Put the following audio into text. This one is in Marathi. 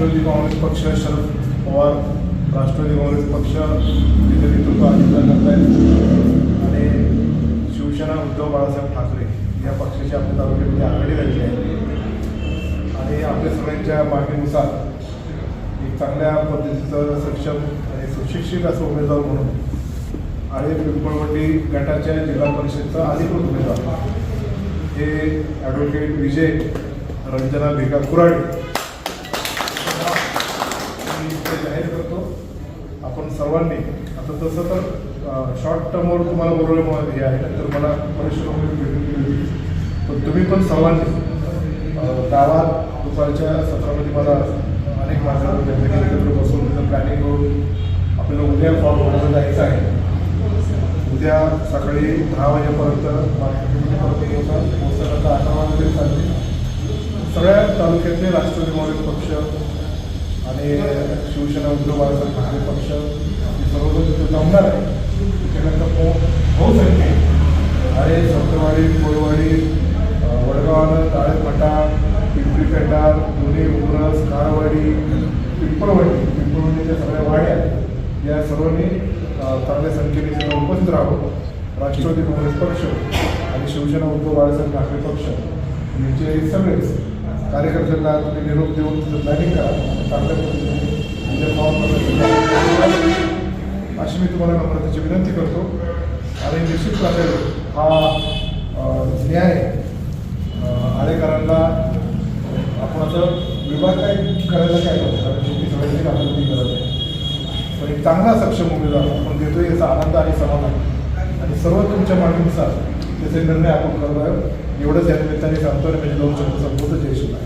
राष्ट्रवादी काँग्रेस पक्ष, शरद पवार राष्ट्रवादी काँग्रेस पक्ष तिथे नेतृत्व अधिकार करत आहेत आणि शिवसेना उद्धव बाळासाहेब ठाकरे या पक्षाची आपल्या तालुक्यामध्ये आघाडी झालेली आहे आणि आपल्या सगळ्यांच्या मागणीनुसार एक चांगल्या पद्धतीचं सक्षम आणि सुशिक्षित असं उमेदवार म्हणून आळे पिंपळवंडी गटाच्या जिल्हा परिषदचा अधिकृत उमेदवार हे ॲडव्होकेट विजय रंजना भिका कुराडे मी इथे जाहीर करतो. आपण सर्वांनी आता तसं तर शॉर्ट टर्मवर तुम्हाला बोलवल्यामुळे हे आहे, तर मला परिश्रम भेटून पण तुम्ही पण सर्वांनी गावात दुपारच्या सत्रामध्ये मला अनेक माझ्या एकत्र बसून तिथं प्लॅनिंग करून आपल्याला उद्या फॉर्म भरायला जायचं आहे. उद्या सकाळी 10 वाजेपर्यंत मार्केटपर्यंत पोहोचण्याकरता 11 वाजता चालते. सगळ्या तालुक्यातले राष्ट्रवादी काँग्रेस पक्ष आणि शिवसेना उद्धव बाळासाहेब ठाकरे पक्ष हे सर्वजण तिथे जमणार आहे. त्याच्यानंतर बहुसंख्ये आळे, सप्तवाडी, कोळवाडी, वडगाव, ताळेफाटा, पिंपरी पेटा, दोन्ही उमरस, कारवाडी, पिंपळवंडीच्या सगळ्या वाड्या या सर्वांनी चांगल्या संख्येने तिथं उपस्थित राहावं. राष्ट्रवादी काँग्रेस पक्ष आणि शिवसेना उद्धव बाळासाहेब ठाकरे पक्ष यांचे सगळेच कार्यकर्त्यांना तुम्ही निरोप देऊन तिथं प्लॅनिंग करा आणि चांगल्या पद्धतीने फॉर्म अशी मी तुम्हाला नम्रतेची विनंती करतो. आणि निश्चित प्रकारे हा न्याय आळेकरांना आपण असं विभाग काय करायला काय नव्हतं, कारण शेवटी सगळ्यांची आपल्याला गरज आहे, पण एक चांगला सक्षम उमेदवार आपण देतोय याचा आनंद आणि समाधान आणि सर्व तुमच्या मागणीनुसार त्याचे निर्णय आपण करत आहोत. एवढंच या निमित्ताने सांगतो आणि म्हणजे 2 शब्द संबोधित जय शिवराय.